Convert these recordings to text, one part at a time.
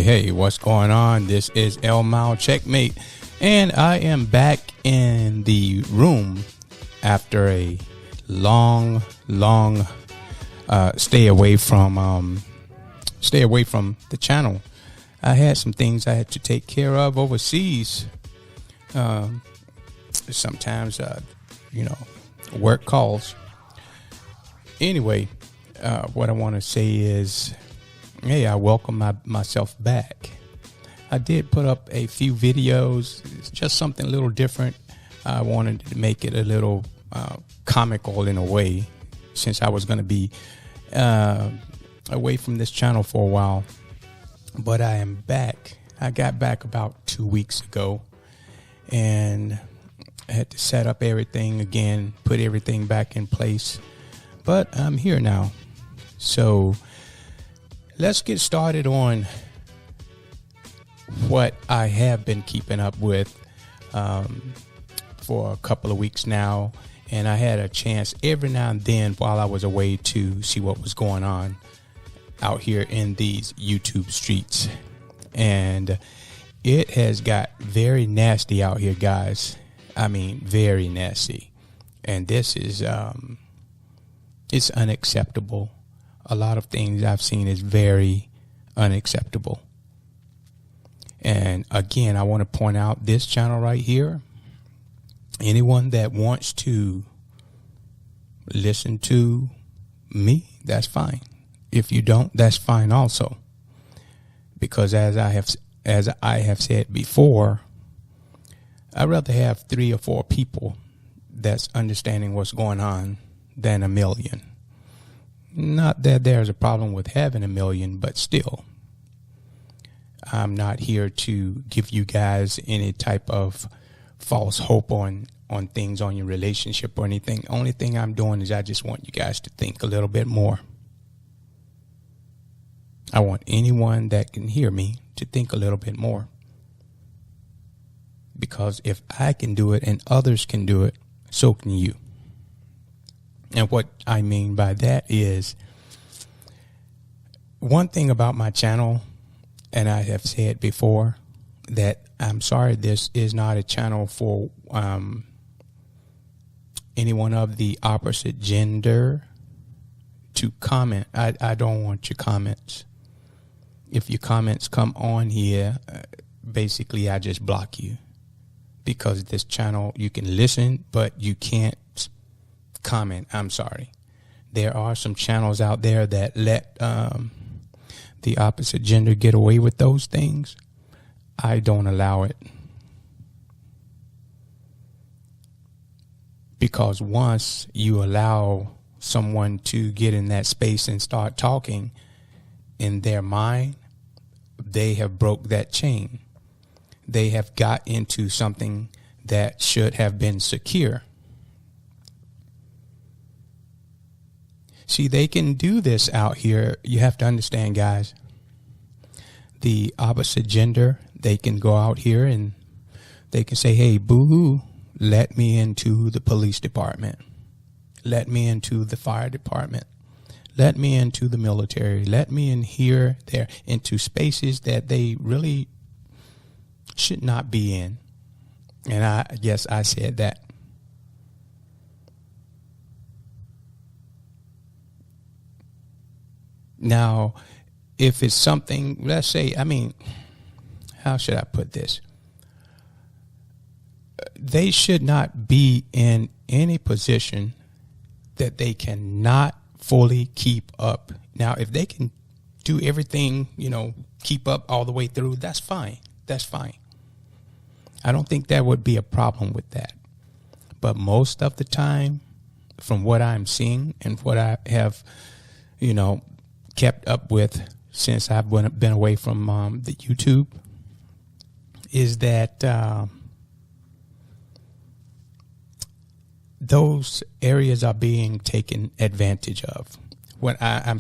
Hey, what's going on? This is El Mao Checkmate, and I am back in the room after a long stay away from the channel. I had some things I had to take care of overseas. Sometimes, work calls. Anyway, what I want to say is, hey, I welcome myself back. I did put up a few videos. It's just something a little different. I wanted to make it a little comical in a way, since I was going to be away from this channel for a while. But I am back. I got back about 2 weeks ago, and I had to set up everything again, put everything back in place. But I'm here now. So let's get started on what I have been keeping up with for a couple of weeks now. And I had a chance every now and then while I was away to see what was going on out here in these YouTube streets. And it has got very nasty out here, guys. I mean, very nasty. And this is, it's unacceptable. A lot of things I've seen is very unacceptable. And again, I want to point out this channel right here. Anyone that wants to listen to me, that's fine. If you don't, that's fine also. Because as I have said before, I'd rather have 3 or 4 people that's understanding what's going on than a million. Not that there's a problem with having a million, but still, I'm not here to give you guys any type of false hope on things, on your relationship or anything. Only thing I'm doing is I just want you guys to think a little bit more. I want anyone that can hear me to think a little bit more. Because if I can do it and others can do it, so can you. And what I mean by that is, one thing about my channel, and I have said before, that I'm sorry, this is not a channel for anyone of the opposite gender to comment. I don't want your comments. If your comments come on here, basically I just block you. Because this channel, you can listen, but you can't comment. I'm sorry. There are some channels out there that let the opposite gender get away with those things. I don't allow it. Because once you allow someone to get in that space and start talking, in their mind, they have broke that chain. They have got into something that should have been secure. See, they can do this out here. You have to understand, guys. The opposite gender, they can go out here and they can say, hey, boo-hoo, let me into the police department. Let me into the fire department. Let me into the military. Let me in here, there, into spaces that they really should not be in. And I said that. Now, if it's something, let's say, how should I put this? They should not be in any position that they cannot fully keep up. Now, if they can do everything, keep up all the way through, that's fine. That's fine. I don't think there would be a problem with that. But most of the time, from what I'm seeing and what I have, kept up with since I've been away from the YouTube, is that those areas are being taken advantage of. When I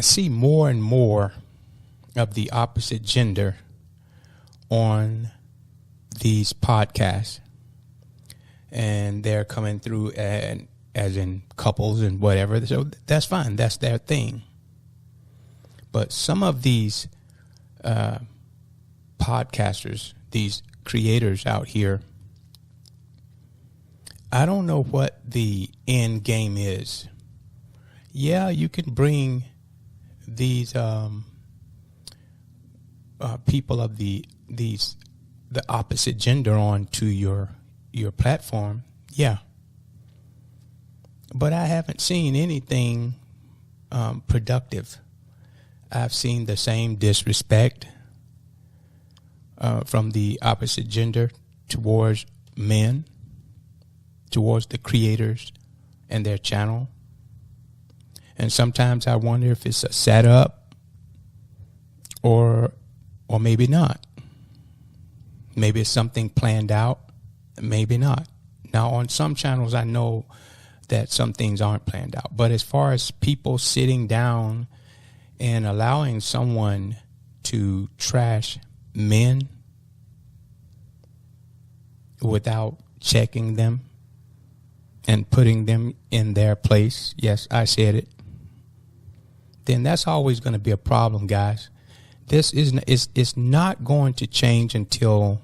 see more and more of the opposite gender on these podcasts, and they're coming through and as in couples and whatever. So that's fine. That's their thing. But some of these podcasters, these creators out here, I don't know what the end game is. Yeah, you can bring these people of the opposite gender on to your platform. Yeah. But I haven't seen anything productive. I've seen the same disrespect from the opposite gender towards men, towards the creators and their channel. And sometimes I wonder if it's a setup or maybe not. Maybe it's something planned out, maybe not. Now, on some channels, I know that some things aren't planned out. But as far as people sitting down and allowing someone to trash men without checking them and putting them in their place, yes, I said it, then that's always going to be a problem, guys. It's not going to change until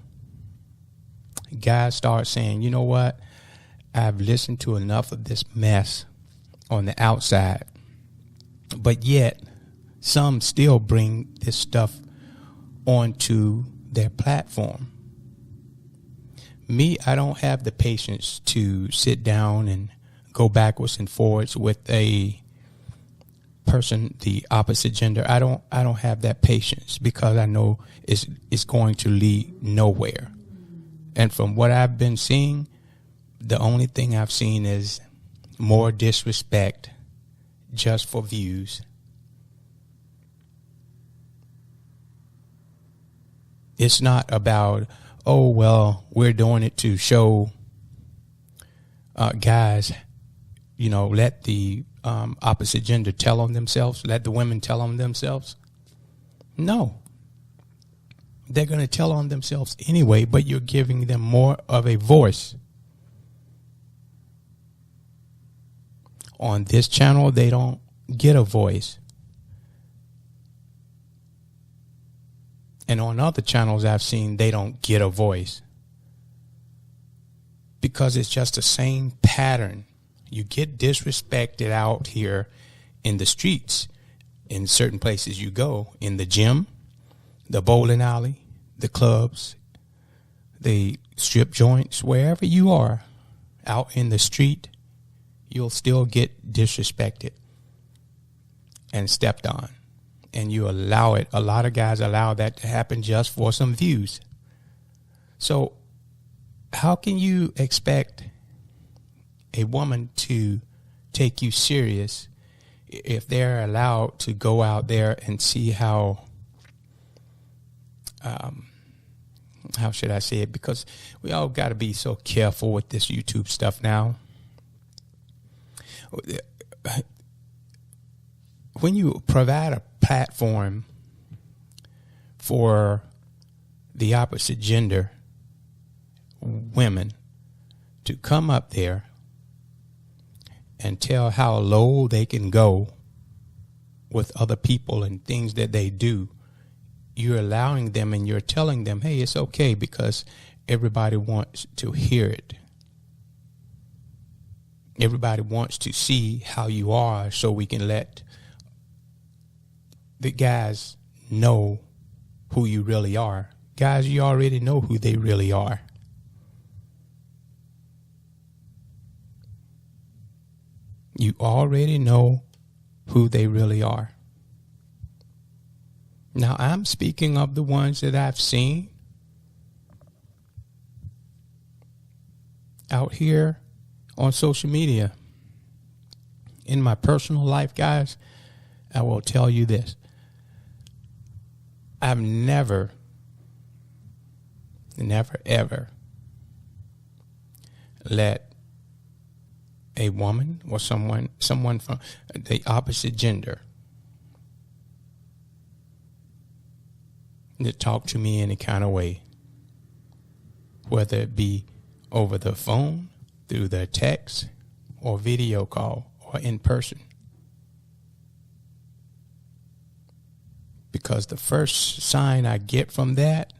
guys start saying, you know what, I've listened to enough of this mess on the outside, but yet some still bring this stuff onto their platform. Me, I don't have the patience to sit down and go backwards and forwards with a person, the opposite gender. I don't have that patience, because I know it's going to lead nowhere. And from what I've been seeing, the only thing I've seen is more disrespect just for views. It's not about, oh, well, we're doing it to show guys, let the opposite gender tell on themselves, let the women tell on themselves. No. They're going to tell on themselves anyway, but you're giving them more of a voice. On this channel, they don't get a voice. And on other channels I've seen, they don't get a voice. Because it's just the same pattern. You get disrespected out here in the streets, in certain places you go, in the gym, the bowling alley, the clubs, the strip joints, wherever you are out in the street, you'll still get disrespected and stepped on. And you allow it. A lot of guys allow that to happen just for some views. So how can you expect a woman to take you serious if they're allowed to go out there and see how should I say it? Because we all got to be so careful with this YouTube stuff now. When you provide a platform for the opposite gender, women, to come up there and tell how low they can go with other people and things that they do, you're allowing them and you're telling them, hey, it's okay, because everybody wants to hear it. Everybody wants to see how you are, so we can let the guys know who you really are. Guys, you already know who they really are. You already know who they really are. Now, I'm speaking of the ones that I've seen out here on social media. In my personal life, guys, I will tell you this. I've never, ever let a woman or someone from the opposite gender to talk to me any kind of way, whether it be over the phone, through the text, or video call, or in person. Because the first sign I get from that,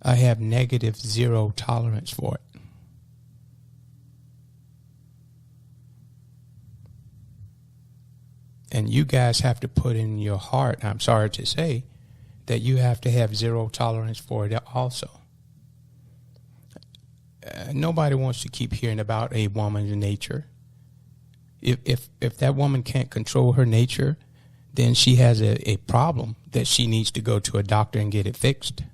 I have negative zero tolerance for it. And you guys have to put in your heart, I'm sorry to say, that you have to have zero tolerance for it also. Nobody wants to keep hearing about a woman's nature. If that woman can't control her nature, then she has a problem that she needs to go to a doctor and get it fixed.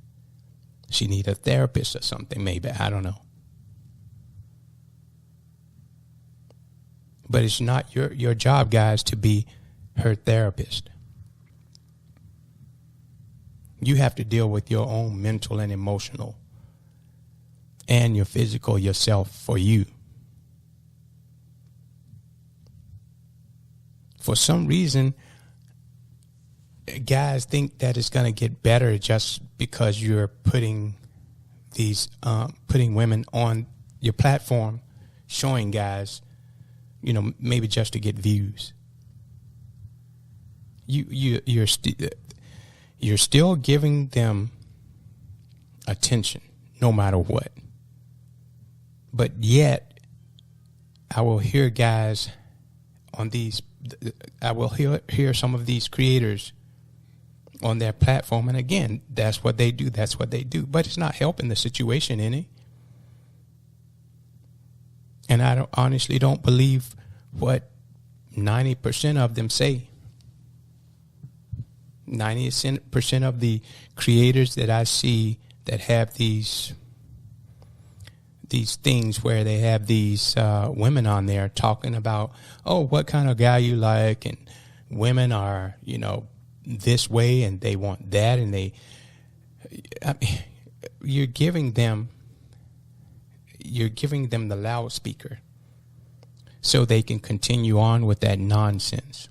She needs a therapist or something, maybe. I don't know. But it's not your job, guys, to be her therapist. You have to deal with your own mental and emotional and your physical yourself for you. For some reason, guys think that it's going to get better just because you're putting women on your platform, showing guys, maybe just to get views. You're still giving them attention, no matter what. But yet, I will hear guys on these. I will hear some of these creators on their platform, and again, that's what they do. That's what they do. But it's not helping the situation any. And I honestly don't believe what 90% of them say. 90% of the creators that I see that have these things where they have these women on there talking about, oh, what kind of guy you like, and women are, this way and they want that, and you're giving them the loudspeaker so they can continue on with that nonsense.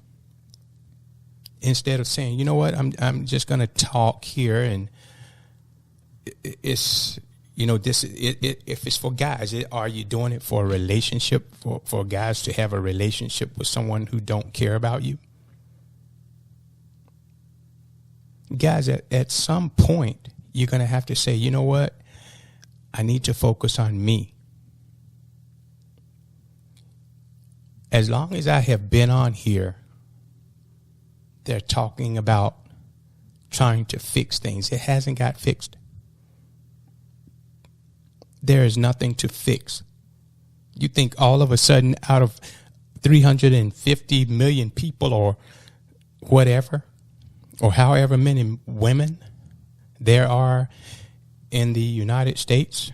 Instead of saying, you know what, I'm just going to talk here, and it's, if it's for guys, are you doing it for a relationship, for guys to have a relationship with someone who don't care about you? Guys, at some point, you're going to have to say, you know what, I need to focus on me. As long as I have been on here, they're talking about trying to fix things. It hasn't got fixed. There is nothing to fix. You think all of a sudden, out of 350 million people or whatever, or however many women there are in the United States,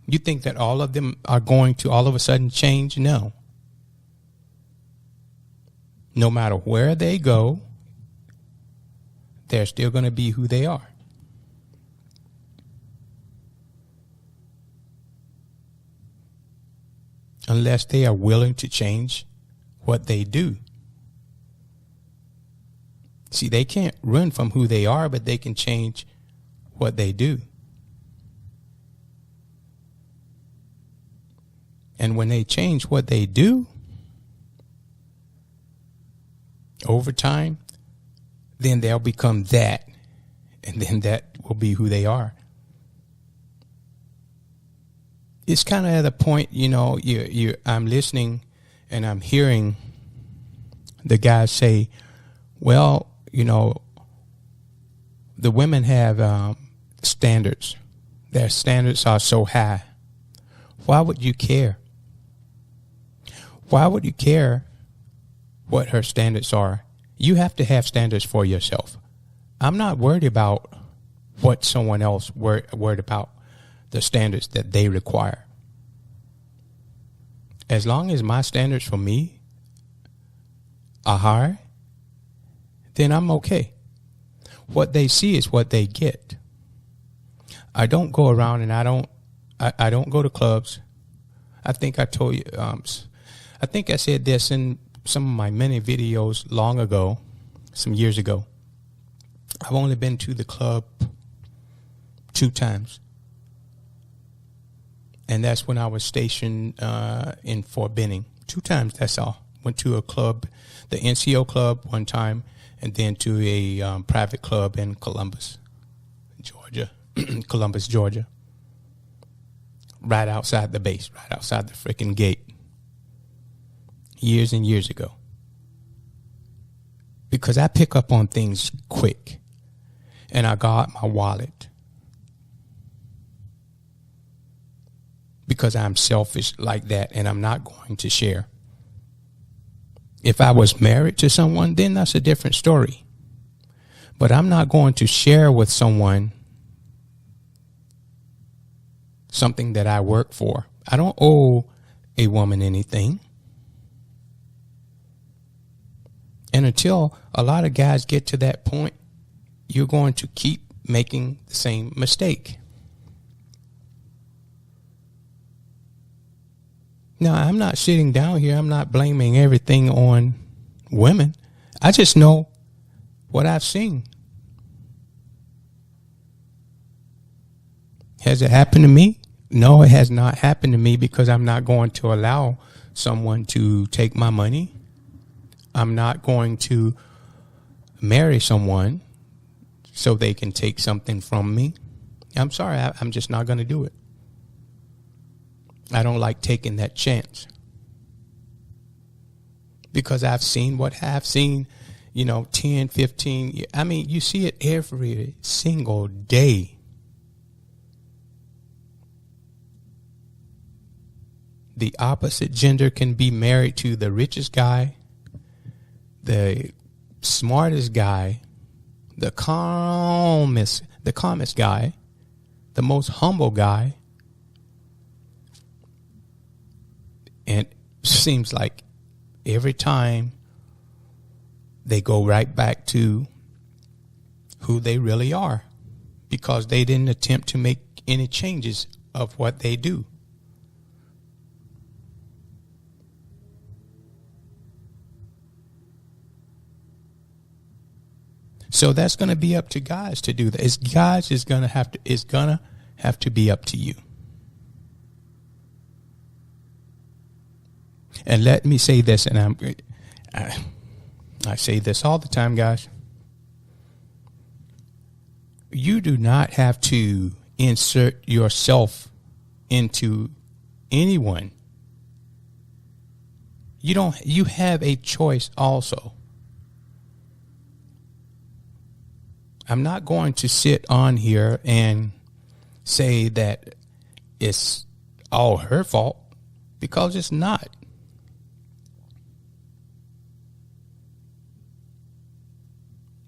you think that all of them are going to all of a sudden change? No. No matter where they go, they're still going to be who they are. Unless they are willing to change what they do. See, they can't run from who they are, but they can change what they do. And when they change what they do, over time, then they'll become that, and then that will be who they are. It's kind of at the point, I'm listening and I'm hearing the guys say, well, the women have standards. Their standards are so high. Why would you care? Why would you care what her standards are? You have to have standards for yourself. I'm not worried about what someone else worried about, the standards that they require. As long as my standards for me are high, then I'm okay. What they see is what they get. I don't go around and I don't go to clubs. I think I told you, I think I said this in some of my many videos long ago, some years ago. I've only been to the club 2 times. And that's when I was stationed in Fort Benning. 2 times, that's all. Went to a club, the NCO club one time, and then to a private club in Columbus, Georgia. Columbus, Georgia. Right outside the base, right outside the freaking gate. Years and years ago. Because I pick up on things quick. And I got my wallet. Because I'm selfish like that and I'm not going to share. If I was married to someone, then that's a different story. But I'm not going to share with someone something that I work for. I don't owe a woman anything. And until a lot of guys get to that point, you're going to keep making the same mistake. Now, I'm not sitting down here. I'm not blaming everything on women. I just know what I've seen. Has it happened to me? No, it has not happened to me because I'm not going to allow someone to take my money. I'm not going to marry someone so they can take something from me. I'm sorry, I'm just not going to do it. I don't like taking that chance. Because I've seen what I've seen, 10, 15. I mean, you see it every single day. The opposite gender can be married to the richest guy, the smartest guy, the calmest guy, the most humble guy. And it seems like every time they go right back to who they really are because they didn't attempt to make any changes of what they do. So that's going to be up to guys to do that. It's going to have to be up to you. And let me say this, and I say this all the time, guys. You do not have to insert yourself into anyone. You have a choice also. I'm not going to sit on here and say that it's all her fault because it's not.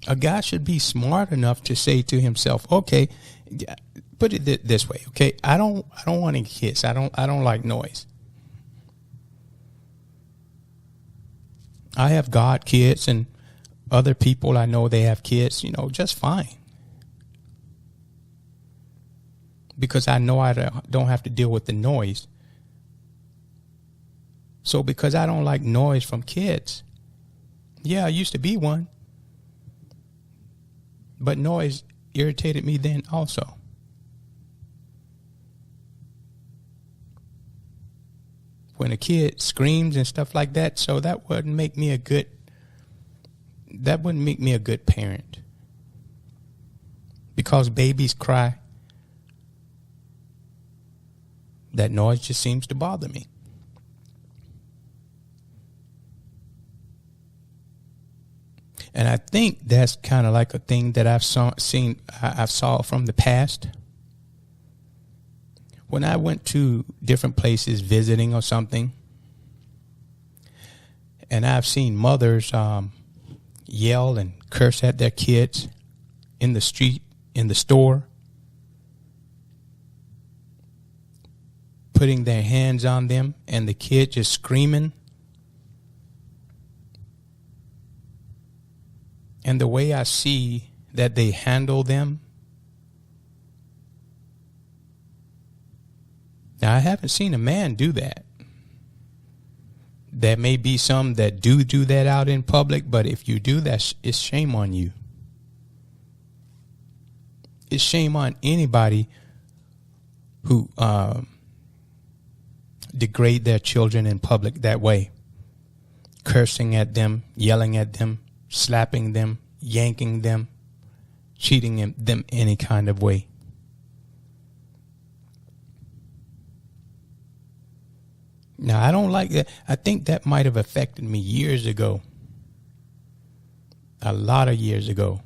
A guy should be smart enough to say to himself, okay, put it this way, okay? I don't want any kids. I don't like noise. I have God kids and other people I know they have kids, just fine. Because I know I don't have to deal with the noise. So because I don't like noise from kids, yeah, I used to be one. But noise irritated me then also. When a kid screams and stuff like that, so that wouldn't make me a good parent. Because babies cry, that noise just seems to bother me. And I think that's kind of like a thing that I've saw from the past. When I went to different places visiting or something, and I've seen mothers yell and curse at their kids in the street, in the store, putting their hands on them, and the kid just screaming. And the way I see that they handle them. Now, I haven't seen a man do that. There may be some that do that out in public, but if you do that, it's shame on you. It's shame on anybody who degrade their children in public that way, cursing at them, yelling at them, slapping them, yanking them, cheating them any kind of way. Now, I don't like that. I think that might have affected me years ago. A lot of years ago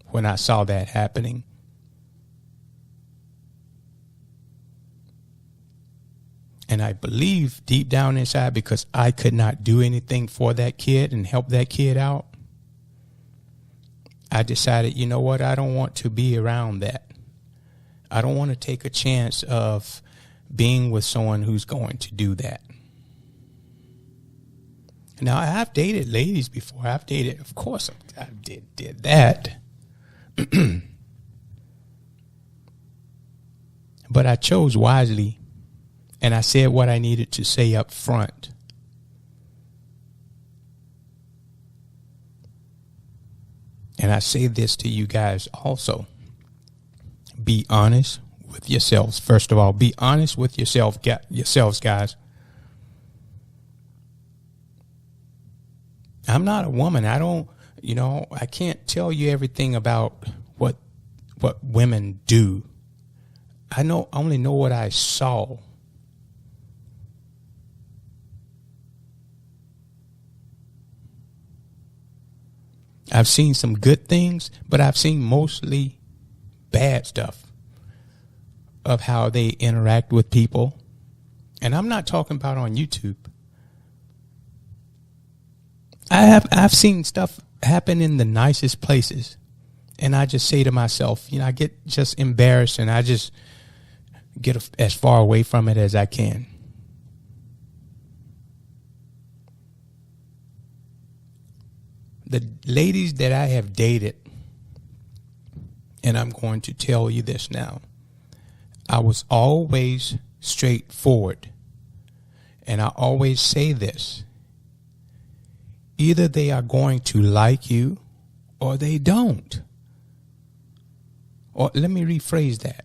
when I saw that happening. And I believe deep down inside, because I could not do anything for that kid and help that kid out, I decided, you know what? I don't want to be around that. I don't want to take a chance of being with someone who's going to do that. Now, I've dated ladies before. Of course, I did that. But I chose wisely, and I said what I needed to say up front. And I say this to you guys also. Be honest with yourselves. First of all, be honest with yourselves, guys. I'm not a woman. I can't tell you everything about what women do. I only know what I saw. I've seen some good things, but I've seen mostly bad stuff of how they interact with people. And I'm not talking about on YouTube. I've seen stuff happen in the nicest places, and I just say to myself, I get just embarrassed, and I just get as far away from it as I can. The ladies that I have dated, and I'm going to tell you this now, I was always straightforward, and I always say this. Either they are going to like you or they don't. Or let me rephrase that.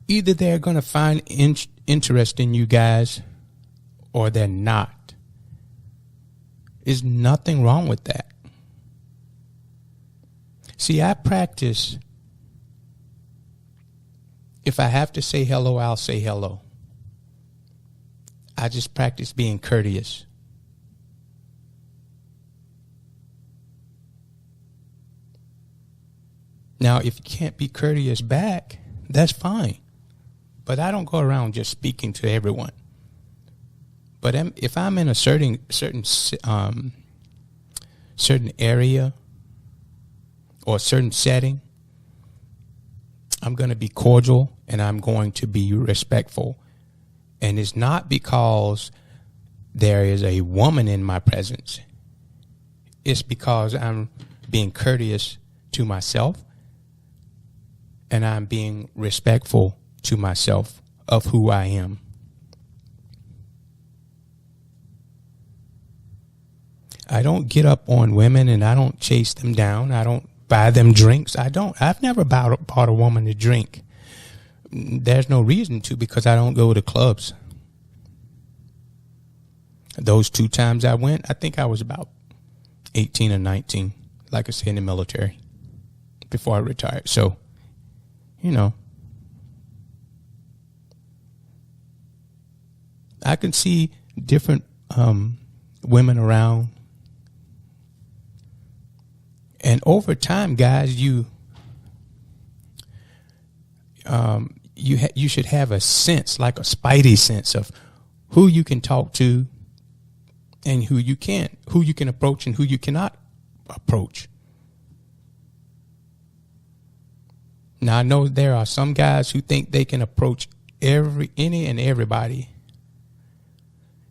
Either they're going to find interest in you guys or they're not. There's nothing wrong with that. See, I practice. If I have to say hello, I'll say hello. I just practice being courteous. Now, if you can't be courteous back, that's fine. But I don't go around just speaking to everyone. But if I'm in a certain area or a certain setting, I'm going to be cordial and I'm going to be respectful. And it's not because there is a woman in my presence. It's because I'm being courteous to myself. And I'm being respectful to myself of who I am. I don't get up on women and I don't chase them down. I don't buy them drinks. I've never bought a woman a drink. There's no reason to, because I don't go to clubs. Those 2 times I went, I think I was about 18 or 19, like I said, in the military before I retired. So, I can see different women around. And over time, guys, you should have a sense, like a spidey sense of who you can talk to and who you can't, who you can approach and who you cannot approach. Now, I know there are some guys who think they can approach any and everybody.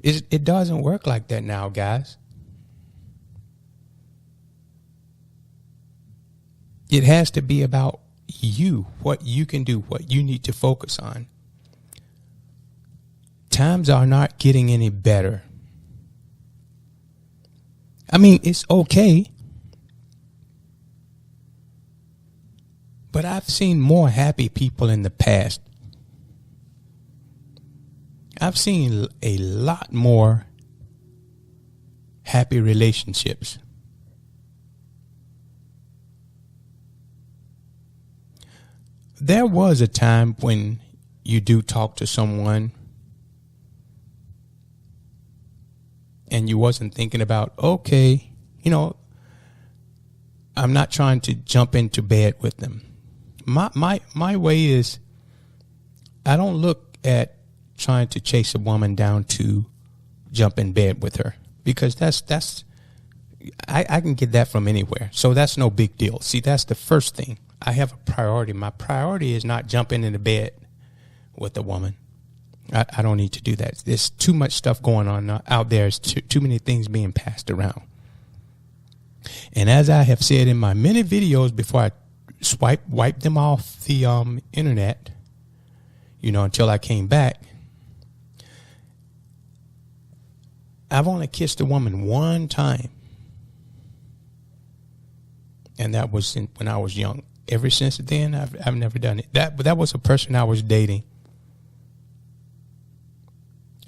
It doesn't work like that now, guys. It has to be about you, what you can do, what you need to focus on. Times are not getting any better. I mean, it's okay. But I've seen more happy people in the past. I've seen a lot more happy relationships. There was a time when you do talk to someone and you wasn't thinking about, okay, I'm not trying to jump into bed with them. My way is, I don't look at trying to chase a woman down to jump in bed with her, because I can get that from anywhere. So that's no big deal. See, that's the first thing. I have a priority. My priority is not jumping into bed with a woman. I don't need to do that. There's too much stuff going on out there. There's too many things being passed around. And as I have said in my many videos before I wiped them off the internet, until I came back, I've only kissed a woman one time. And that was when I was young. Ever since then, I've never done it. That was a person I was dating.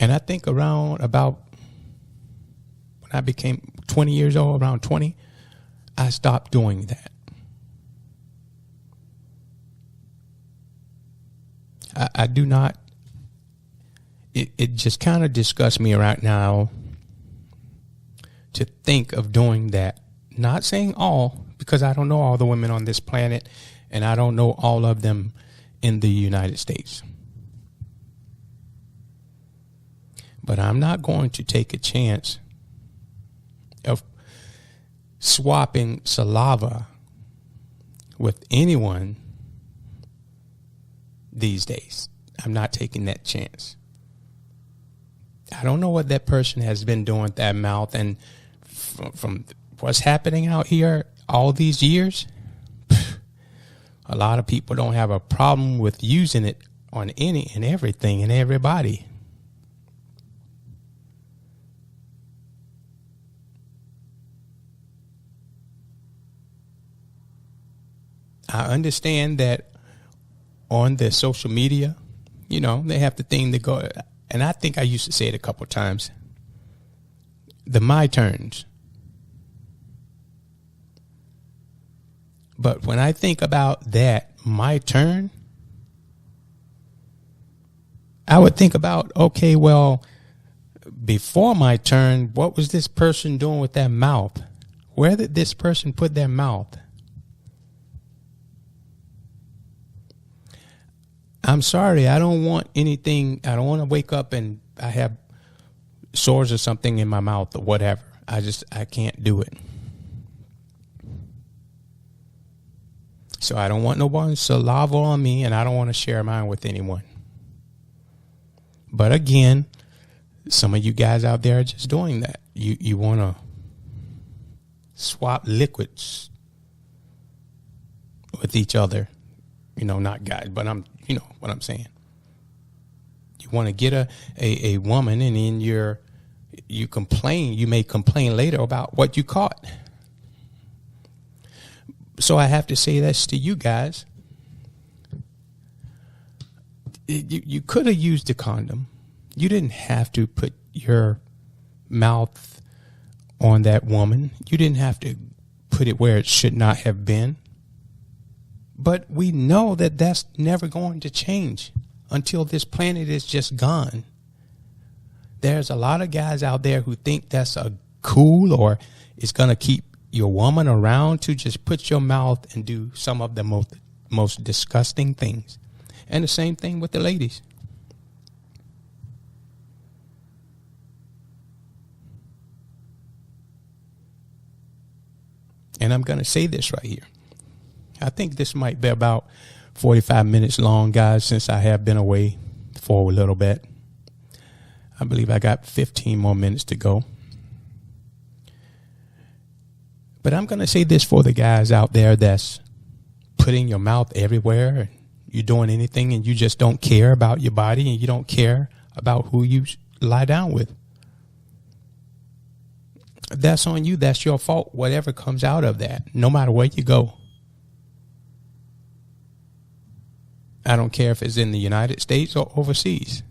And I think about when I became 20 years old, around 20, I stopped doing that. I do not. It just kind of disgusts me right now to think of doing that. Not saying all, because I don't know all the women on this planet, and I don't know all of them in the United States. But I'm not going to take a chance of swapping saliva with anyone these days. I'm not taking that chance. I don't know what that person has been doing with that mouth, and from what's happening out here all these years, a lot of people don't have a problem with using it on any and everything and everybody. I understand that on the social media, they have the thing to go, and I think I used to say it a couple of times, the my turns. But when I think about that, my turn, I would think about, okay, well, before my turn, what was this person doing with that mouth? Where did this person put their mouth? I'm sorry, I don't want anything. I don't want to wake up and I have sores or something in my mouth or whatever. I can't do it. So I don't want nobody's saliva on me, and I don't want to share mine with anyone. But again, some of you guys out there are just doing that. You want to swap liquids with each other. Not guys, but you know what I'm saying. You want to get a woman, and then you complain. You may complain later about what you caught. So I have to say this to you guys. You could have used a condom. You didn't have to put your mouth on that woman. You didn't have to put it where it should not have been. But we know that that's never going to change until this planet is just gone. There's a lot of guys out there who think that's a cool, or it's going to keep your woman around to just put your mouth and do some of the most disgusting things. And the same thing with the ladies. And I'm going to say this right here. I think this might be about 45 minutes long, guys, since I have been away for a little bit. I believe I got 15 more minutes to go. But I'm going to say this for the guys out there that's putting your mouth everywhere, and you're doing anything, and you just don't care about your body, and you don't care about who you lie down with. That's on you. That's your fault. Whatever comes out of that, no matter where you go. I don't care if it's in the United States or overseas.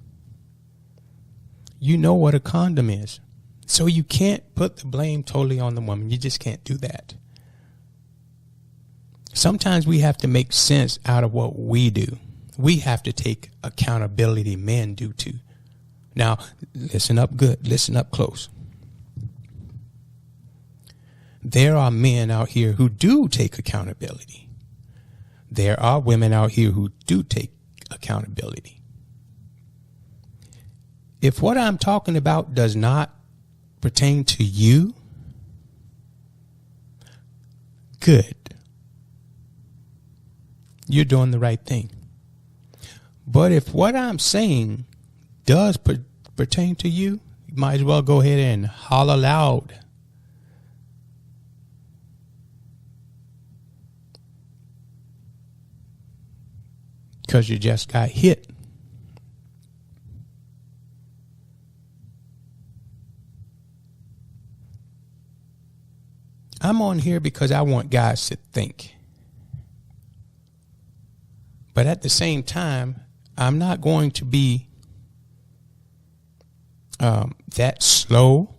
You know what a condom is. So you can't put the blame totally on the woman. You just can't do that. Sometimes we have to make sense out of what we do. We have to take accountability. Men do too. Now, listen up good. Listen up close. There are men out here who do take accountability. There are women out here who do take accountability. If what I'm talking about does not pertain to you, good. You're doing the right thing. But if what I'm saying does pertain to you, you might as well go ahead and holler loud. Because you just got hit. I'm on here because I want guys to think. But at the same time, I'm not going to be that slow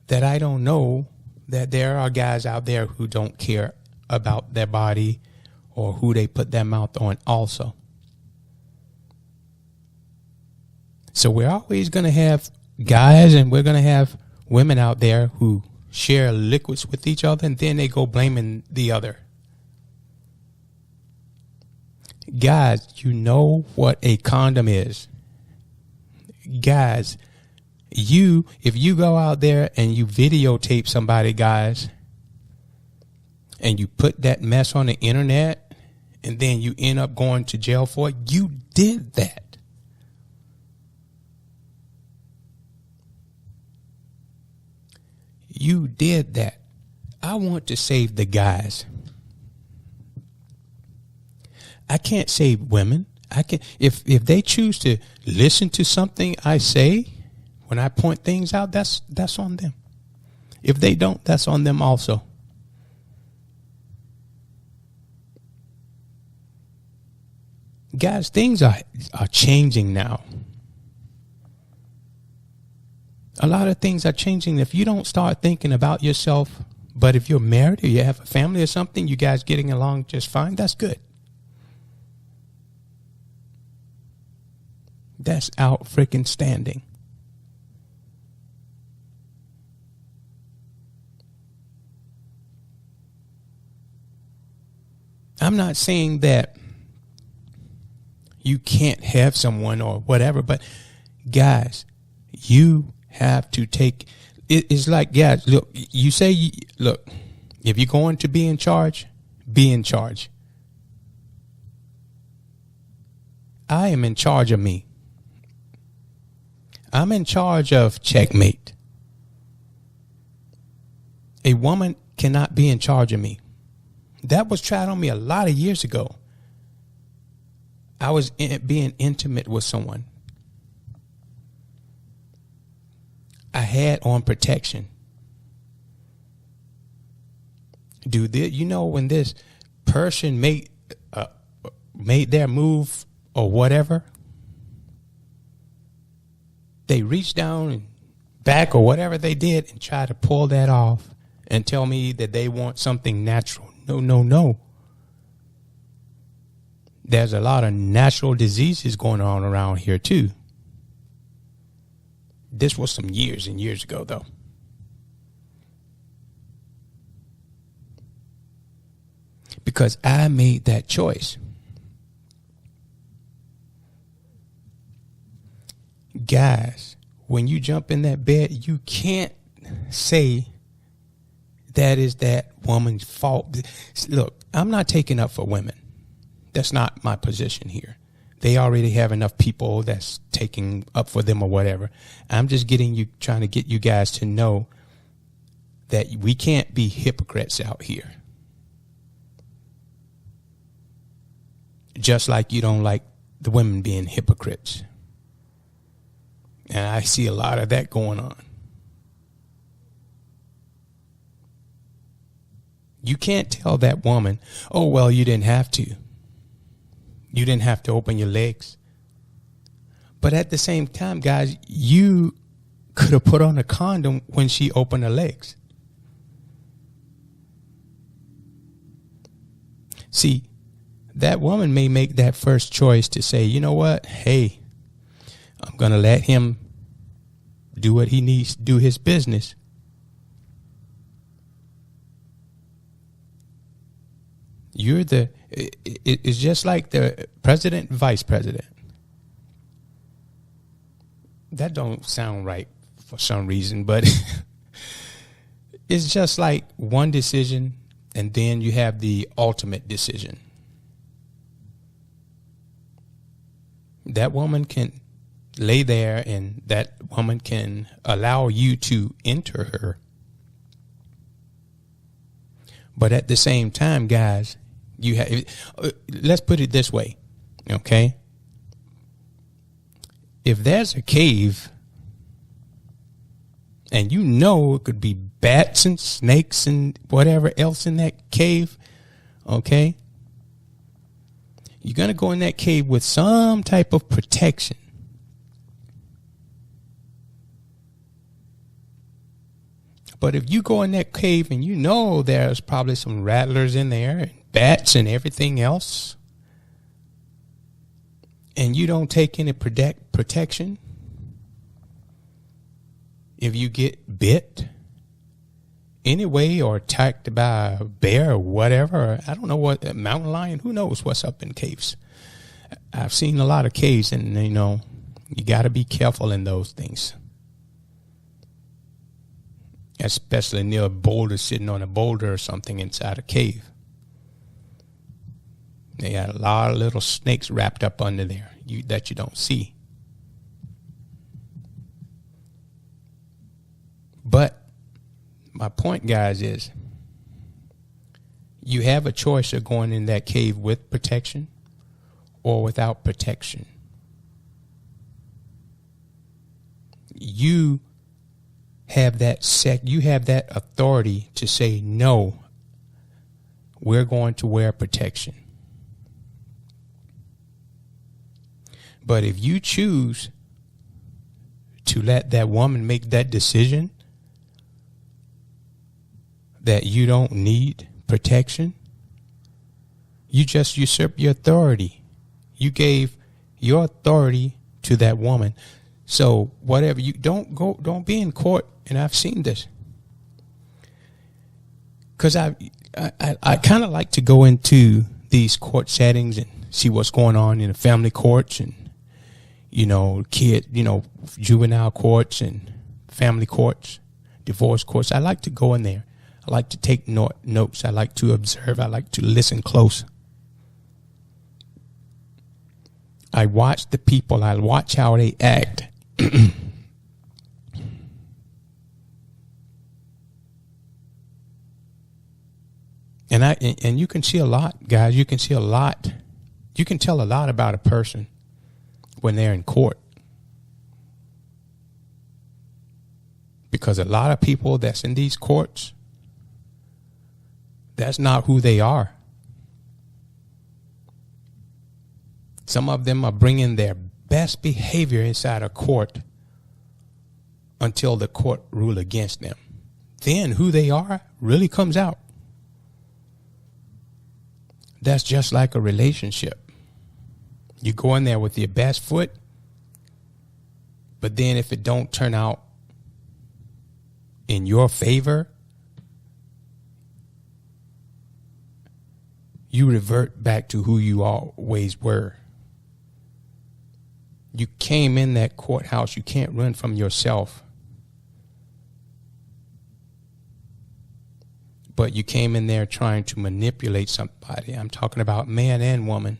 that I don't know that there are guys out there who don't care about their body or who they put their mouth on also. So we're always going to have guys and we're going to have women out there who share liquids with each other and then they go blaming the other. Guys, you know what a condom is. Guys, if you go out there and you videotape somebody, guys, and you put that mess on the internet and then you end up going to jail for it, you did that. You did that. I want to save the guys. I can't save women. I can if they choose to listen to something I say when I point things out, that's on them. If they don't, that's on them also. Guys, things are changing now. A lot of things are changing. If you don't start thinking about yourself, but if you're married or you have a family or something, you guys getting along just fine, that's good. That's out freaking standing. I'm not saying that you can't have someone or whatever, but guys, you have to take it's like, guys, look, you say, look, if you're going to be in charge, be in charge. I am in charge of me. I'm in charge of checkmate. A woman cannot be in charge of me. That was tried on me a lot of years ago. I was being intimate with someone. I had on protection. Dude, you know when this person made their move or whatever, they reached down and back or whatever they did and tried to pull that off and tell me that they want something natural. No. There's a lot of natural diseases going on around here too. This was some years and years ago, though. Because I made that choice. Guys, when you jump in that bed, you can't say that is that woman's fault. Look, I'm not taking up for women. That's not my position here. They already have enough people that's taking up for them or whatever. I'm just trying to get you guys to know that we can't be hypocrites out here. Just like you don't like the women being hypocrites. And I see a lot of that going on. You can't tell that woman, oh, well, you didn't have to. You didn't have to open your legs. But at the same time, guys, you could have put on a condom when she opened her legs. See, that woman may make that first choice to say, you know what? Hey, I'm going to let him do what he needs to do, his business. It's just like the president, vice president. That don't sound right for some reason, but it's just like one decision and then you have the ultimate decision. That woman can lay there and that woman can allow you to enter her. But at the same time, guys, you have, let's put it this way, okay? If there's a cave and you know it could be bats and snakes and whatever else in that cave, okay? You're going to go in that cave with some type of protection. But if you go in that cave and you know there's probably some rattlers in there and bats and everything else, and you don't take any protection, if you get bit anyway or attacked by a bear or whatever, or I don't know what, a mountain lion, who knows what's up in caves. I've seen a lot of caves and, you know, you got to be careful in those things. Especially near a boulder, sitting on a boulder or something inside a cave. They got a lot of little snakes wrapped up under there that you don't see. But my point, guys, is you have a choice of going in that cave with protection or without protection. You have that you have that authority to say, no, we're going to wear protection. But if you choose to let that woman make that decision that you don't need protection, you just usurp your authority. You gave your authority to that woman. So whatever, you don't be in court. And I've seen this because I kind of like to go into these court settings and see what's going on in the family courts and, you know, juvenile courts and family courts, divorce courts. I like to go in there. I like to take notes. I like to observe. I like to listen close. I watch the people. I watch how they act. And you can see a lot, guys. You can see a lot. You can tell a lot about a person when they're in court. Because a lot of people that's in these courts, that's not who they are. Some of them are bringing their best behavior inside a court until the court rule against them. Then who they are really comes out. That's just like a relationship. You go in there with your best foot, but then if it don't turn out in your favor, you revert back to who you always were. You came in that courthouse. You can't run from yourself. But you came in there trying to manipulate somebody. I'm talking about man and woman.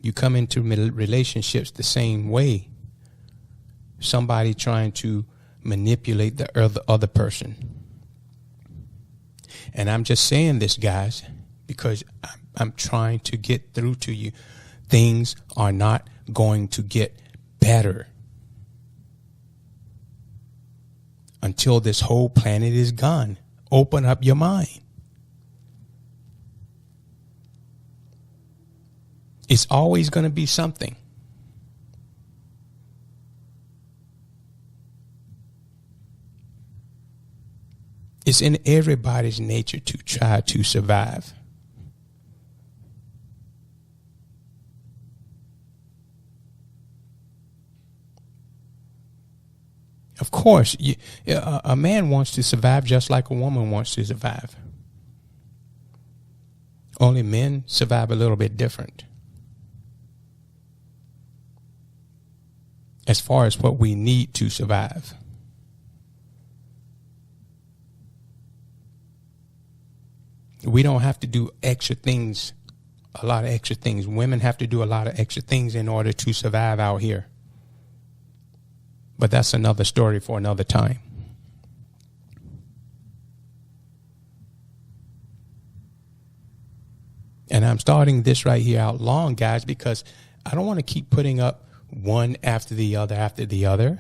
You come into relationships the same way. Somebody trying to manipulate the other person. And I'm just saying this, guys, because I'm trying to get through to you. Things are not going to get better until this whole planet is gone. Open up your mind. It's always going to be something. It's in everybody's nature to try to survive. Of course, a man wants to survive just like a woman wants to survive. Only men survive a little bit different. As far as what we need to survive. We don't have to do extra things, a lot of extra things. Women have to do a lot of extra things in order to survive out here. But that's another story for another time. And I'm starting this right here out long, guys, because I don't want to keep putting up one after the other,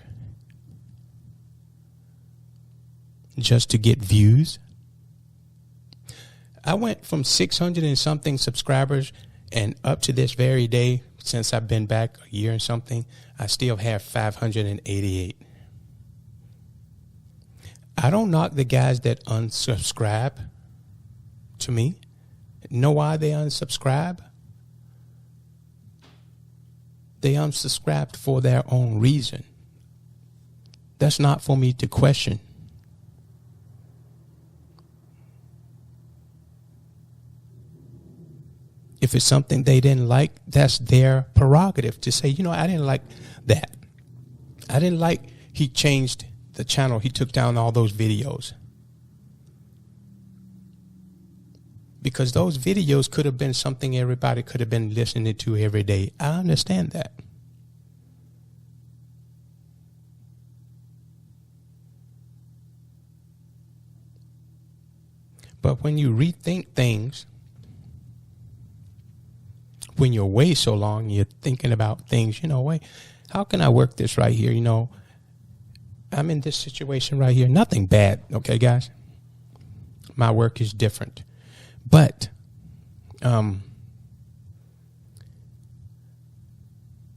just to get views. I went from 600 and something subscribers, and up to this very day, since I've been back a year and something, I still have 588. I don't knock the guys that unsubscribe to me. Know why they unsubscribe? They unsubscribed for their own reason. That's not for me to question. If it's something they didn't like, that's their prerogative to say, you know, I didn't like that. I didn't like he changed the channel. He took down all those videos. Because those videos could have been something everybody could have been listening to every day. I understand that. But when you rethink things, when you're away so long, you're thinking about things, you know, wait, how can I work this right here? You know, I'm in this situation right here. Nothing bad. Okay, guys. My work is different. But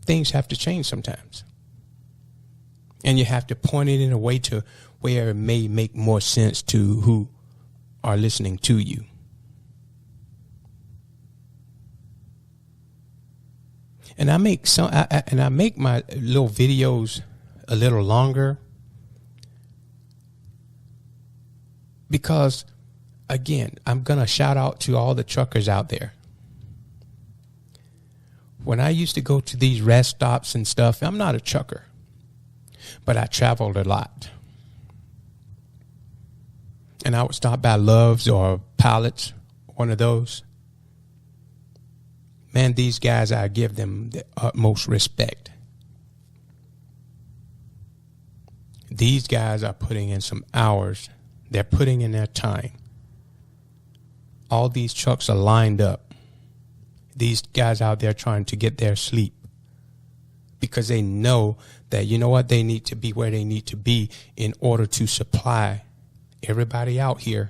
things have to change sometimes. And you have to point it in a way to where it may make more sense to who are listening to you. And I make I make my little videos a little longer because, again, I'm going to shout out to all the truckers out there. When I used to go to these rest stops and stuff, I'm not a trucker, but I traveled a lot. And I would stop by Love's or Pallets, one of those. Man, these guys, I give them the utmost respect. These guys are putting in some hours. They're putting in their time. All these trucks are lined up. These guys out there trying to get their sleep because they know that, you know what, they need to be where they need to be in order to supply everybody out here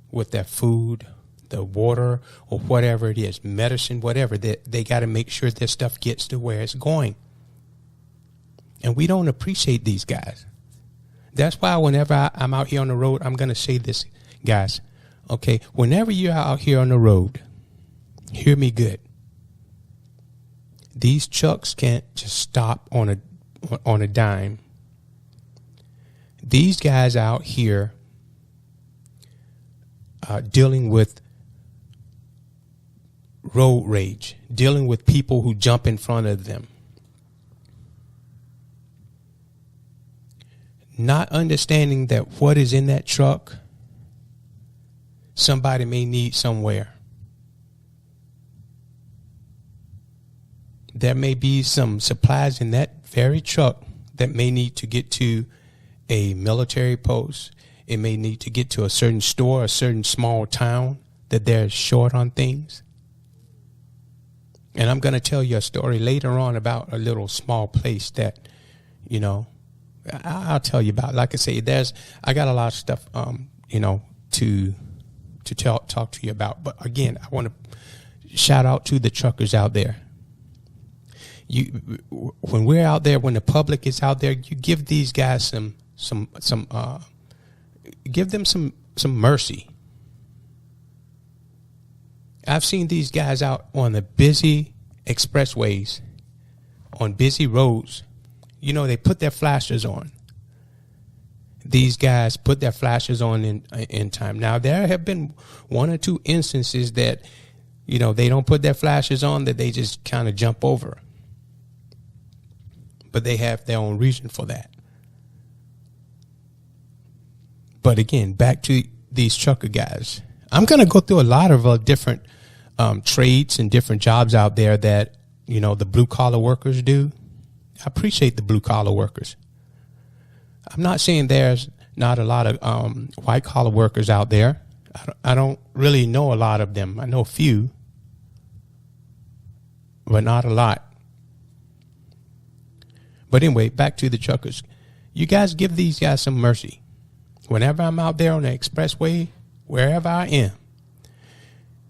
with their food, the water, or whatever it is, medicine, whatever. They got to make sure their stuff gets to where it's going. And we don't appreciate these guys. That's why whenever I'm out here on the road, I'm going to say this, guys. Okay, whenever you're out here on the road, hear me good. These trucks can't just stop on a dime. These guys out here dealing with road rage, dealing with people who jump in front of them, not understanding that what is in that truck, somebody may need somewhere. There may be some supplies in that very truck that may need to get to a military post. It may need to get to a certain store, a certain small town that they're short on things. And I'm going to tell you a story later on about a little small place that, you know, I'll tell you about. Like I say, I got a lot of stuff, you know, to talk to you about. But again, I want to shout out to the truckers out there. When we're out there, when the public is out there, you give these guys some give them some mercy. I've seen these guys out on the busy expressways, on busy roads. You know, they put their flashers on. These guys put their flashers on in time. Now, there have been one or two instances that, you know, they don't put their flashers on, that they just kind of jump over. But they have their own reason for that. But again, back to these trucker guys. I'm going to go through a lot of different trades and different jobs out there that, you know, the blue collar workers do. I appreciate the blue collar workers. I'm not saying there's not a lot of white collar workers out there. I don't really know a lot of them. I know a few, but not a lot. But anyway, back to the truckers. You guys give these guys some mercy. Whenever I'm out there on the expressway, wherever I am,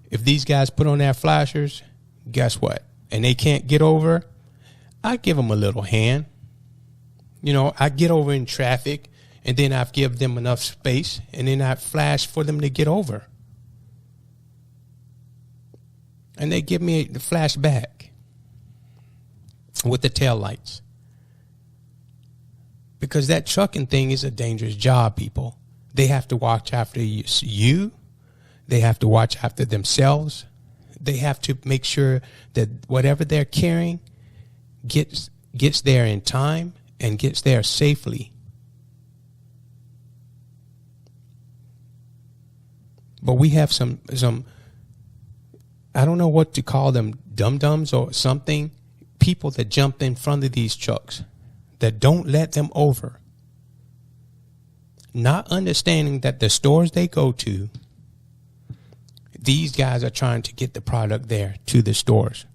if these guys put on their flashers, guess what? And they can't get over, I give them a little hand. You know, I get over in traffic, and then I give them enough space, and then I flash for them to get over. And they give me the flash back with the tail lights. Because that trucking thing is a dangerous job, people. They have to watch after you. They have to watch after themselves. They have to make sure that whatever they're carrying gets there in time and gets there safely. But we have some I don't know what to call them, dum-dums or something, people that jump in front of these trucks, that don't let them over. Not understanding that the stores they go to, these guys are trying to get the product there to the stores.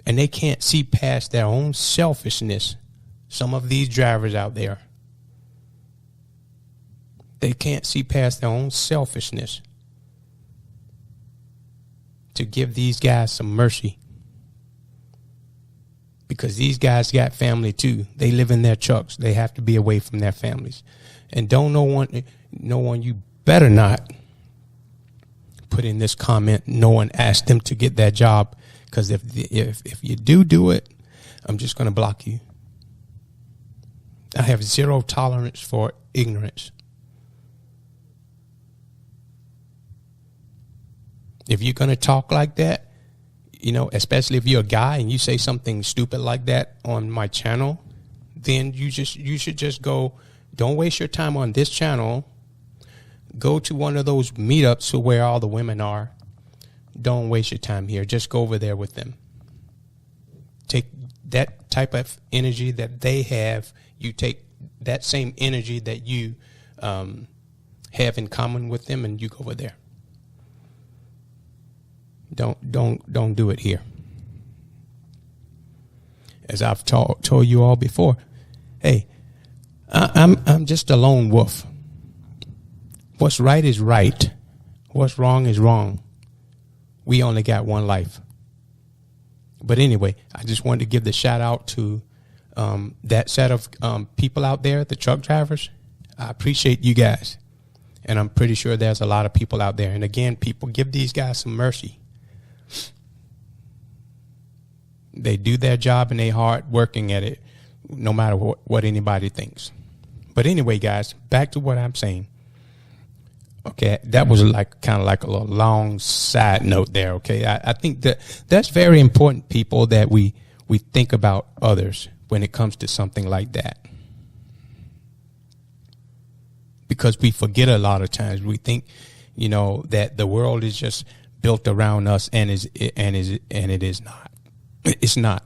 And they can't see past their own selfishness. Some of these drivers out there, they can't see past their own selfishness to give these guys some mercy. Because these guys got family too. They live in their trucks. They have to be away from their families. And don't no one, you better not put in this comment, no one asked them to get that job. Because if you do it, I'm just going to block you. I have zero tolerance for ignorance. If you're going to talk like that, you know, especially if you're a guy and you say something stupid like that on my channel, then you should just go, don't waste your time on this channel. Go to one of those meetups where all the women are. Don't waste your time here. Just go over there with them. Take that type of energy that they have. You take that same energy that you have in common with them, and you go over there. Don't do it here. As I've told you all before, hey, I'm just a lone wolf. What's right is right. What's wrong is wrong. We only got one life. But anyway, I just wanted to give the shout out to that set of people out there, the truck drivers. I appreciate you guys. And I'm pretty sure there's a lot of people out there. And again, people, give these guys some mercy. They do their job and they hard working at it, no matter what anybody thinks. But anyway, guys, back to what I'm saying. Okay, that was kind of like a little long side note there. Okay, I think that's very important, people, that we think about others when it comes to something like that. Because we forget a lot of times. We think, you know, that the world is just built around us, and it is not. It's not.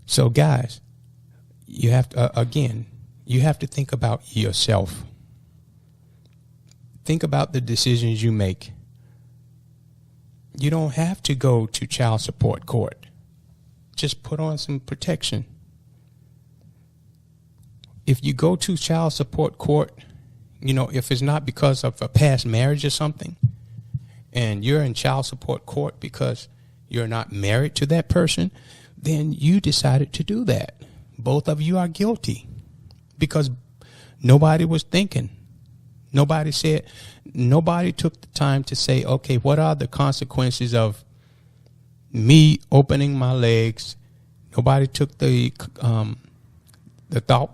So, guys, you have to again. You have to think about yourself. Think about the decisions you make. You don't have to go to child support court. Just put on some protection. If you go to child support court, you know, if it's not because of a past marriage or something, and you're in child support court because you're not married to that person, then you decided to do that. Both of you are guilty because nobody was thinking. Nobody took the time to say, okay, what are the consequences of me opening my legs? Nobody took the thought,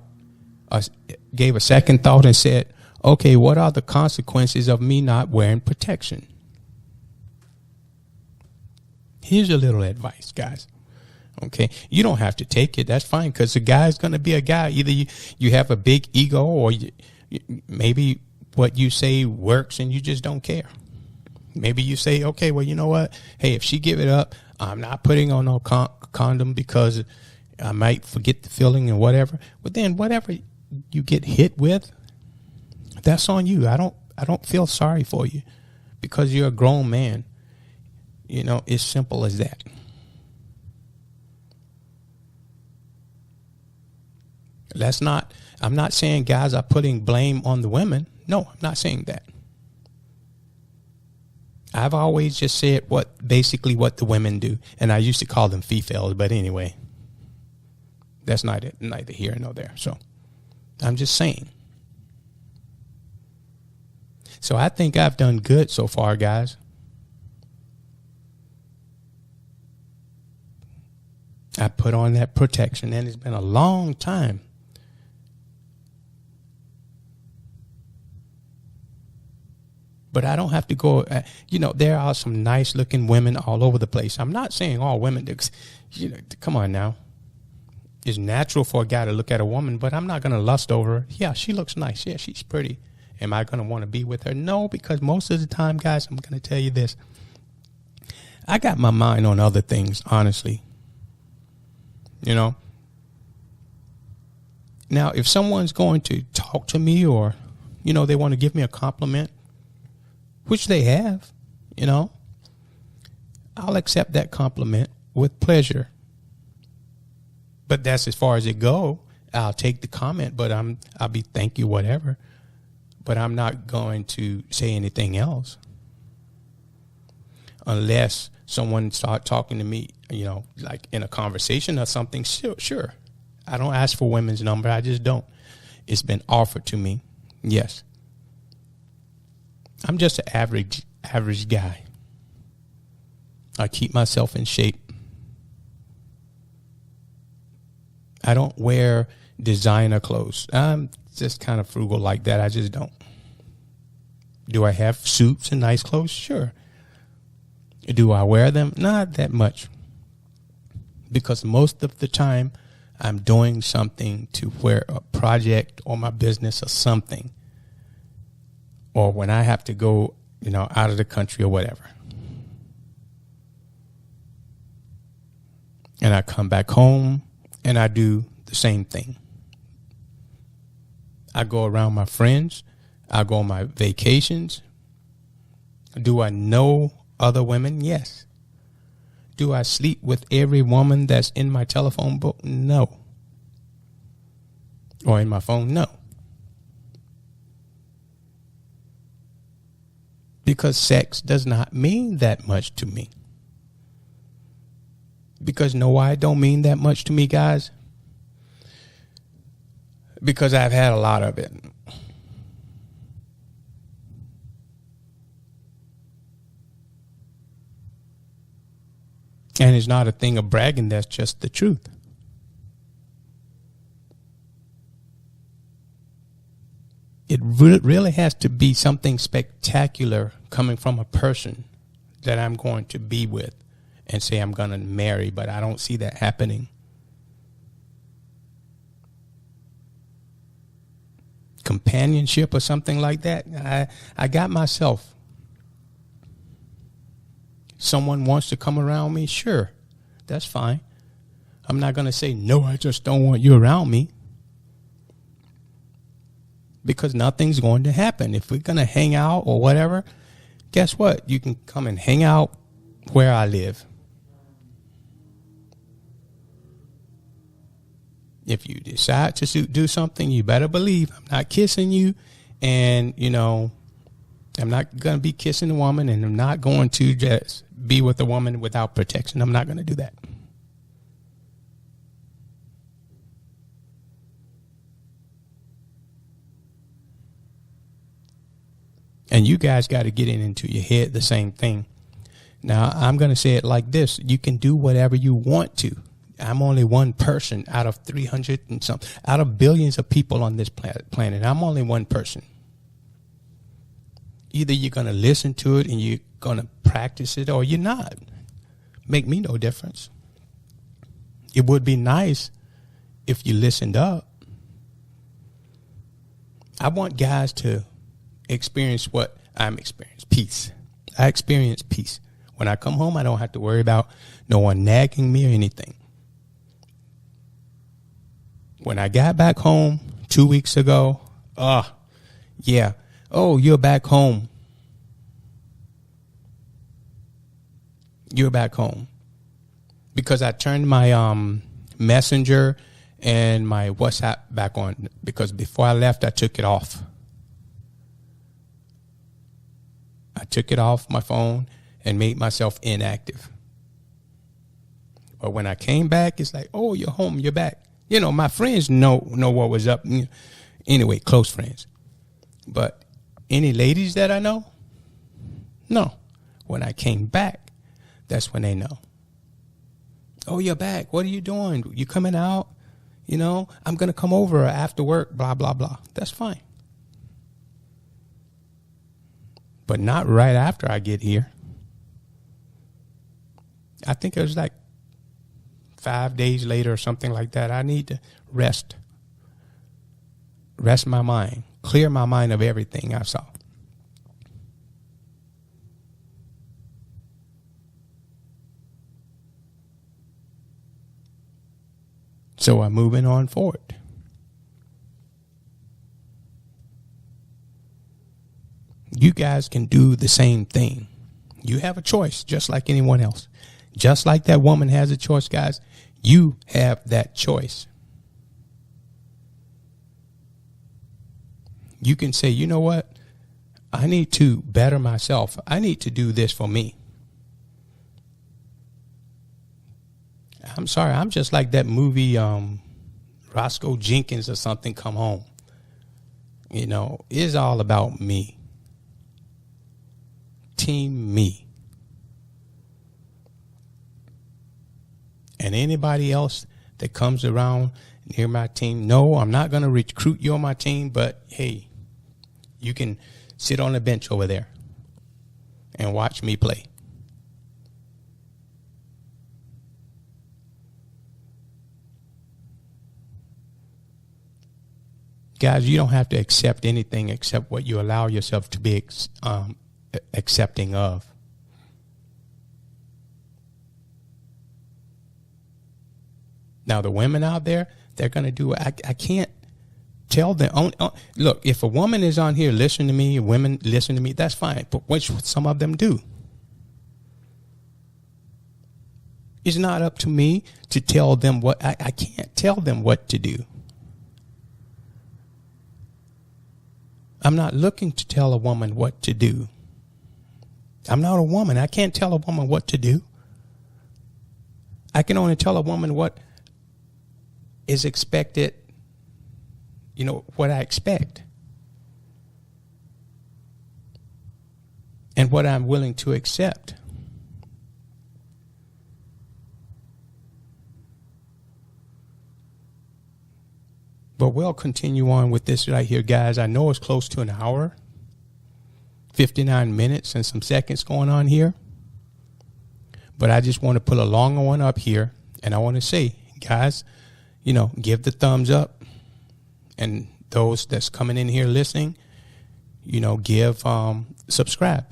gave a second thought and said, okay, what are the consequences of me not wearing protection? Here's a little advice, guys. Okay, you don't have to take it. That's fine, because the guy's going to be a guy. Either you have a big ego, or maybe what you say works and you just don't care. Maybe you say, okay, well, you know what? Hey, if she give it up, I'm not putting on no condom because I might forget the feeling and whatever. But then whatever you get hit with, that's on you. I don't feel sorry for you because you're a grown man. You know, it's simple as that. I'm not saying guys are putting blame on the women. No, I'm not saying that. I've always just said basically what the women do. And I used to call them females, but anyway, that's neither here nor there. So I'm just saying. So I think I've done good so far, guys. I put on that protection, and it's been a long time. But I don't have to go, there are some nice looking women all over the place. I'm not saying all women, come on now. It's natural for a guy to look at a woman, but I'm not going to lust over her. Yeah, she looks nice. Yeah, she's pretty. Am I going to want to be with her? No, because most of the time, guys, I'm going to tell you this. I got my mind on other things, honestly. Now, if someone's going to talk to me or, they want to give me a compliment, which they have, I'll accept that compliment with pleasure. But that's as far as it go. I'll take the comment, but I'll be thank you, whatever. But I'm not going to say anything else unless someone start talking to me, like in a conversation or something. Sure. I don't ask for women's number. I just don't. It's been offered to me. Yes. I'm just an average guy. I keep myself in shape. I don't wear designer clothes. I'm just kind of frugal like that. I just don't. Do I have suits and nice clothes? Sure. Do I wear them? Not that much. Because most of the time I'm doing something to where a project or my business or something. Or when I have to go, out of the country or whatever. And I come back home and I do the same thing. I go around my friends. I go on my vacations. Do I know other women? Yes. Do I sleep with every woman that's in my telephone book? No. Or in my phone? No. Because sex does not mean that much to me. Because know why it don't mean that much to me, guys? Because I've had a lot of it. And it's not a thing of bragging, that's just the truth. It really has to be something spectacular coming from a person that I'm going to be with and say I'm going to marry, but I don't see that happening. Companionship or something like that, I got myself. Someone wants to come around me, sure, that's fine. I'm not going to say, no, I just don't want you around me. Because nothing's going to happen. If we're going to hang out or whatever, guess what? You can come and hang out where I live. If you decide to do something, you better believe I'm not kissing you and, I'm not going to be kissing a woman, and I'm not going to just be with a woman without protection. I'm not going to do that. And you guys got to get it into your head the same thing. Now, I'm going to say it like this. You can do whatever you want to. I'm only one person out of 300 and something, out of billions of people on this planet. I'm only one person. Either you're going to listen to it and you're going to practice it, or you're not. Make me no difference. It would be nice if you listened up. I want guys to experience what I'm experiencing. Peace. I experience peace. When I come home, I don't have to worry about no one nagging me or anything. When I got back home 2 weeks ago, yeah. Oh, you're back home. You're back home. Because I turned my Messenger and my WhatsApp back on. Because before I left, I took it off. I took it off my phone and made myself inactive. But when I came back, it's like, oh, you're home, you're back. You know, my friends know what was up. Anyway, close friends. But any ladies that I know? No. When I came back, that's when they know. Oh, you're back. What are you doing? You coming out? You know, I'm going to come over after work, blah, blah, blah. That's fine. But not right after I get here. I think it was like 5 days later or something like that. I need to rest my mind, clear my mind of everything I saw. So I'm moving on forward. You guys can do the same thing. You have a choice, just like anyone else. Just like that woman has a choice, guys, you have that choice. You can say, you know what? I need to better myself. I need to do this for me. I'm sorry. I'm just like that movie, Roscoe Jenkins or something, Come Home. You know, it's all about me. Team me. And anybody else that comes around near my team, no, I'm not going to recruit you on my team, but hey, you can sit on the bench over there and watch me play. Guys, you don't have to accept anything except what you allow yourself to be accepting of. Now, the women out there, they're going to do it. I can't tell them. Look, if a woman is on here listening to me, women listen to me, that's fine. But which some of them do. It's not up to me to tell them what. I can't tell them what to do. I'm not looking to tell a woman what to do. I'm not a woman. I can't tell a woman what to do. I can only tell a woman what is expected, you know, what I expect. And what I'm willing to accept. But we'll continue on with this right here, guys. I know it's close to an hour, 59 minutes and some seconds going on here. But I just want to put a longer one up here. And I want to say, guys, you know, give the thumbs up. And those that's coming in here listening, you know, give subscribe.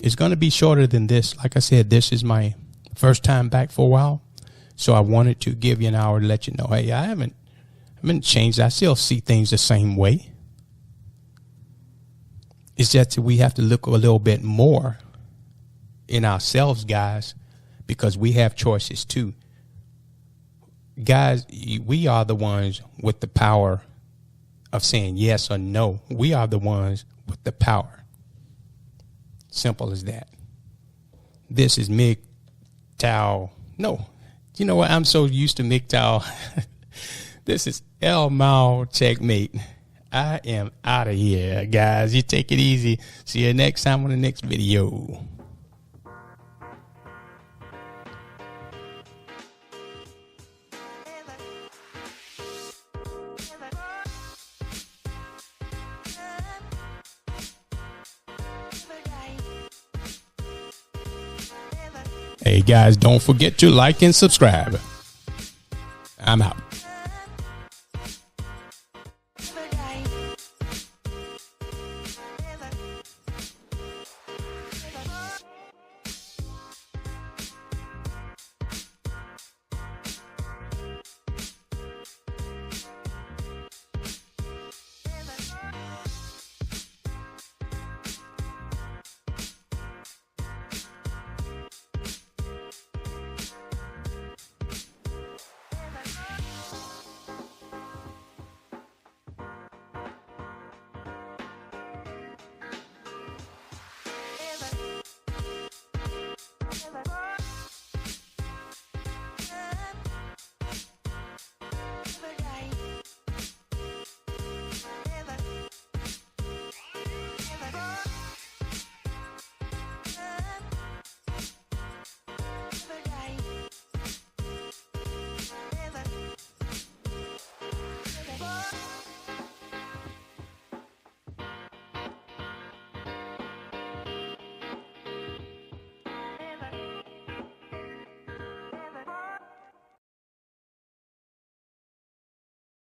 It's going to be shorter than this. Like I said, this is my first time back for a while. So I wanted to give you an hour to let you know, hey, I haven't changed. I still see things the same way. It's just that we have to look a little bit more in ourselves, guys, because we have choices too. Guys, we are the ones with the power of saying yes or no. We are the ones with the power. Simple as that. This is MGTOW. No, you know what? I'm so used to MGTOW. This is El Mao Checkmate. I am out of here, guys. You take it easy. See you next time on the next video. Hey guys, don't forget to like and subscribe. I'm out.